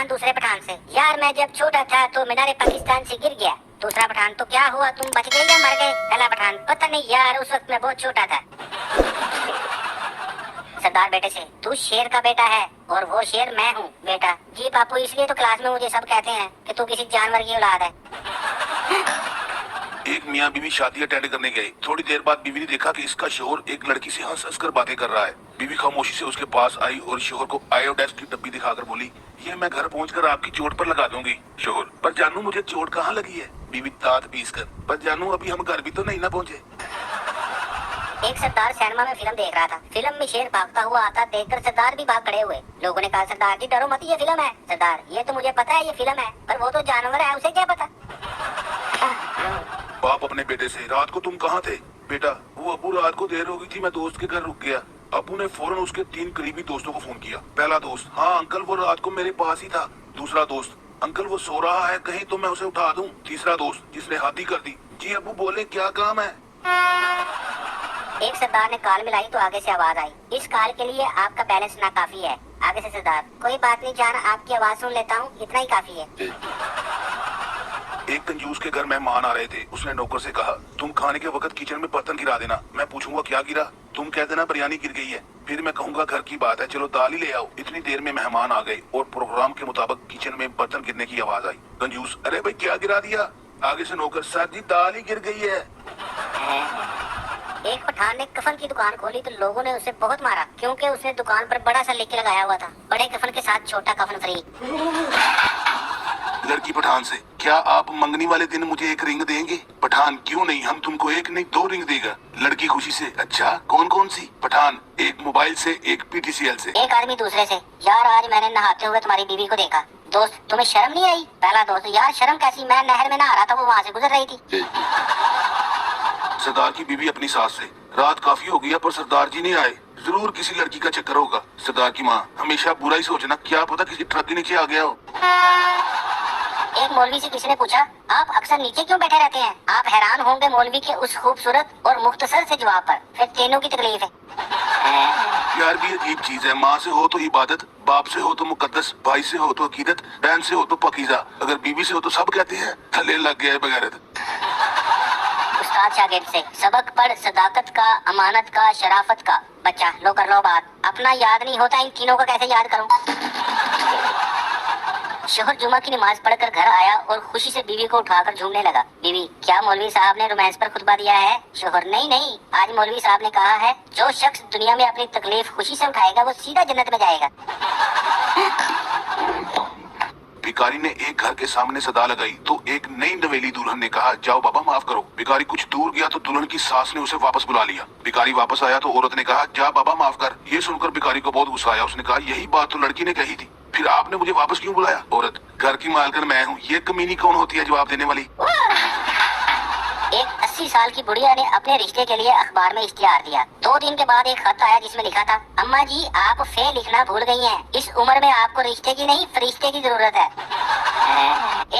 पठान दूसरे पठान से, यार मैं जब छोटा था तो मीनारे पाकिस्तान से गिर गया। दूसरा पठान, तो क्या हुआ, तुम बच गए या मर गए? पहला पठान, पता नहीं यार, उस वक्त मैं बहुत छोटा था। सरदार बेटे से, तू शेर का बेटा है और वो शेर मैं हूँ बेटा। जी बापू, इसलिए तो क्लास में मुझे सब कहते हैं कि तू किसी जानवर की औलाद है। एक मियाँ बीवी शादी अटेंड करने गए। थोड़ी देर बाद बीवी ने देखा कि इसका शोहर एक लड़की से हंस हंस कर बातें कर रहा है। बीवी खामोशी से उसके पास आई और शोहर को आयोडेक्स की डब्बी दिखाकर बोली, ये मैं घर पहुंचकर आपकी चोट पर लगा दूंगी। शोहर, पर जानू मुझे चोट कहाँ लगी है? बीवी दांत पीस कर, पर जानू अभी हम घर भी तो नहीं ना पहुँचे। एक सरदार सिनेमा में फिल्म देख रहा था। फिल्म में शेर भागता हुआ आता देखकर सरदार भी भाग खड़े हुए। लोगों ने कहा, सरदार जी डरो मत, ये फिल्म है। सरदार, ये तो मुझे पता है ये फिल्म है, पर वो तो जानवर है, उसे क्या पता। बाप अपने बेटे से, रात को तुम कहाँ थे? बेटा, वो अबू रात को देर हो गई थी, मैं दोस्त के घर रुक गया। अबू ने फौरन उसके 3 करीबी दोस्तों को फोन किया। पहला दोस्त, हाँ अंकल वो रात को मेरे पास ही था। दूसरा दोस्त, अंकल वो सो रहा है, कहीं तो मैं उसे उठा दूं। तीसरा दोस्त, जिसने हाथी कर दी, जी अबू बोले क्या काम है? एक सरदार ने कॉल मिलाई तो आगे से आवाज आई, इस कॉल के लिए आपका बैलेंस नाकाफी है। आगे से सरदार, कोई बात नहीं जान, आपकी आवाज सुन लेता हूँ, इतना ही काफी है। एक कंजूस के घर मेहमान आ रहे थे। उसने नौकर से कहा, तुम खाने के वक्त किचन में बर्तन गिरा देना। मैं पूछूंगा क्या गिरा, तुम कह देना बिरयानी गिर गई है। फिर मैं कहूंगा घर की बात है, चलो दाल ही ले आओ। इतनी देर में मेहमान आ गए और प्रोग्राम के मुताबिक किचन में बर्तन गिरने की आवाज आई। कंजूस, अरे भाई क्या गिरा दिया? आगे से नौकर, सर जी दाल ही गिर गई है। एक पठान ने कफन की दुकान खोली तो लोगों ने उसे बहुत मारा, क्योंकि उसने दुकान पर बड़ा सा लिख के लगाया हुआ था, बड़े कफन के साथ छोटा कफन फ्री। लड़की पठान से, क्या आप मंगनी वाले दिन मुझे एक रिंग देंगे? पठान, क्यों नहीं, हम तुमको एक नहीं 2 रिंग देगा। लड़की खुशी से, अच्छा कौन कौन सी? पठान, एक मोबाइल से, एक PTCL से। एक आदमी दूसरे से, यार आज मैंने नहाते हुए तुम्हारी बीवी को देखा। दोस्त, तुम्हें शर्म नहीं आई? पहला दोस्त, यार शर्म कैसी, मैं नहर में नहा रहा था, वो वहाँ से गुजर रही थी। सरदार की बीवी अपनी सास से, रात काफी हो गया पर सरदार जी नहीं आए, जरूर किसी लड़की का चक्कर होगा। सरदार की माँ, हमेशा बुरा ही सोचना, क्या पता किसी ट्रक के नीचे आ गया हो। एक मौलवी से किसी ने पूछा, आप अक्सर नीचे क्यों बैठे रहते हैं? आप हैरान होंगे मौलवी के उस खूबसूरत और मुख्तसर से जवाब पर, फिर तीनों की तकलीफ है। प्यार भी अजीब चीज है, माँ से हो तो इबादत, बाप से हो तो मुकद्दस, भाई से हो तो अकीदत, बहन से हो तो पकीजा, अगर बीवी से हो तो सब कहते हैं थले लग गया है बगैरत। उस्ताद शागिर्द से, सबक पढ़ सदाकत का, अमानत का, शराफत का। बच्चा, लो कर लो बात, अपना याद नहीं होता, इन तीनों का कैसे याद करूं? शोहर जुमा की नमाज पढ़कर घर आया और खुशी से बीवी को उठाकर झूमने लगा। बीवी, क्या मौलवी साहब ने रोमांस पर खुतबा दिया है? शोहर, नहीं नहीं, आज मौलवी साहब ने कहा है जो शख्स दुनिया में अपनी तकलीफ खुशी से उठाएगा वो सीधा जन्नत में जाएगा। भिखारी ने एक घर के सामने सदा लगाई तो एक नई नवेली दुल्हन ने कहा, जाओ बाबा माफ करो। भिखारी कुछ दूर गया तो दुल्हन की सास ने उसे वापस बुला लिया। भिखारी वापस आया तो औरत ने कहा, जा बाबा माफ कर। ये सुनकर भिखारी को बहुत गुस्सा आया। उसने कहा, यही बात तो लड़की ने कही थी, फिर आपने मुझे वापस क्यों बुलाया? औरत, घर की मालकिन मैं हूँ, ये कमीनी कौन होती है जवाब देने वाली? एक 80 साल की बुढ़िया ने अपने रिश्ते के लिए अखबार में इश्तिहार दिया। 2 दिन के बाद एक खत आया जिसमें लिखा था, अम्मा जी आप फे लिखना भूल गई हैं, इस उम्र में आपको रिश्ते की नहीं फरिश्ते की जरूरत है।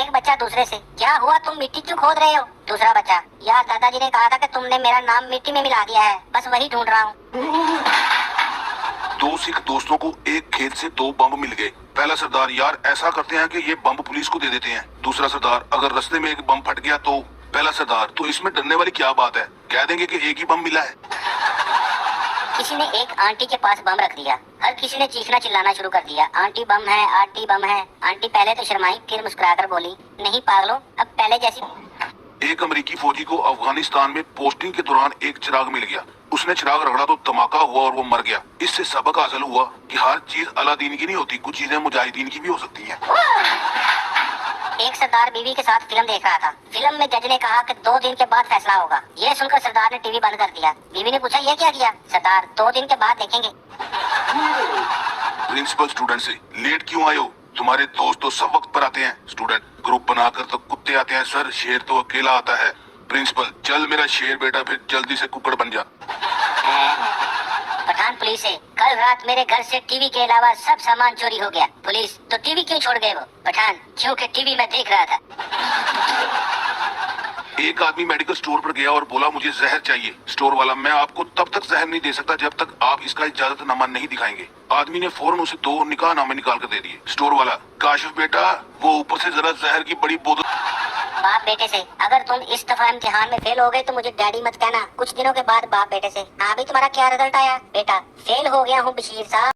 एक बच्चा दूसरे से, क्या हुआ तुम मिट्टी क्यों खोद रहे हो? दूसरा बच्चा, यार दादाजी ने कहा था कि तुमने मेरा नाम मिट्टी में मिला दिया है, बस वही ढूंढ रहा हूँ। 2 सिख दोस्तों को एक खेत से 2 बम मिल गए। पहला सरदार, यार ऐसा करते हैं कि ये बम पुलिस को दे देते हैं। दूसरा सरदार, अगर रास्ते में एक बम फट गया तो? पहला सरदार, तो इसमें डरने वाली क्या बात है, कह देंगे कि एक ही बम मिला है। किसी ने एक आंटी के पास बम रख दिया। हर किसी ने चीखना चिल्लाना शुरू कर दिया, आंटी बम है, आंटी बम है। आंटी पहले तो शर्माई, फिर मुस्कुराकर बोली, नहीं पागलों, अब पहले जैसी। एक अमेरिकी फौजी को अफगानिस्तान में पोस्टिंग के दौरान एक चिराग मिल गया। उसने चिराग रगड़ा तो धमाका हुआ और वो मर गया। इससे सबक हासिल हुआ कि हर चीज अलादीन की नहीं होती, कुछ चीजें मुजाहिदीन की भी हो सकती हैं। एक सरदार बीवी के साथ फिल्म देख रहा था। फिल्म में जज ने कहा कि 2 दिन के बाद फैसला होगा। ये सुनकर सरदार ने टीवी बंद कर दिया। बीवी ने पूछा, ये क्या किया? सरदार, 2 दिन के बाद देखेंगे। प्रिंसिपल स्टूडेंट से, लेट क्यों आए हो? तुम्हारे दोस्त तो सब वक्त पर आते हैं। स्टूडेंट, ग्रुप बनाकर तो कुत्ते आते हैं सर, शेर तो अकेला आता है। प्रिंसिपल, चल मेरा शेर बेटा, फिर जल्दी से कुकड़ बन जा। पठान पुलिस से, कल रात मेरे घर से टीवी के अलावा सब सामान चोरी हो गया। पुलिस, तो टीवी क्यों छोड़ गए वो? पठान, क्योंकि टीवी मैं देख रहा था। एक आदमी मेडिकल स्टोर पर गया और बोला मुझे जहर चाहिए। स्टोर वाला, मैं आपको तब तक जहर नहीं दे सकता जब तक आप इसका इजाजतनामा नहीं दिखाएंगे। आदमी ने फौरन उसे 2 निकाहनामे निकाल कर दे दिए। स्टोर वाला, काशिफ बेटा वो ऊपर से जरा जहर की बड़ी बोतल। बाप बेटे से, अगर तुम इस दफा इम्तिहान में फेल हो गए तो मुझे डैडी मत कहना। कुछ दिनों के बाद बाप बेटे से, हाँ भी तुम्हारा क्या रिजल्ट आया? बेटा फेल हो गया हूँ बशीर साहब।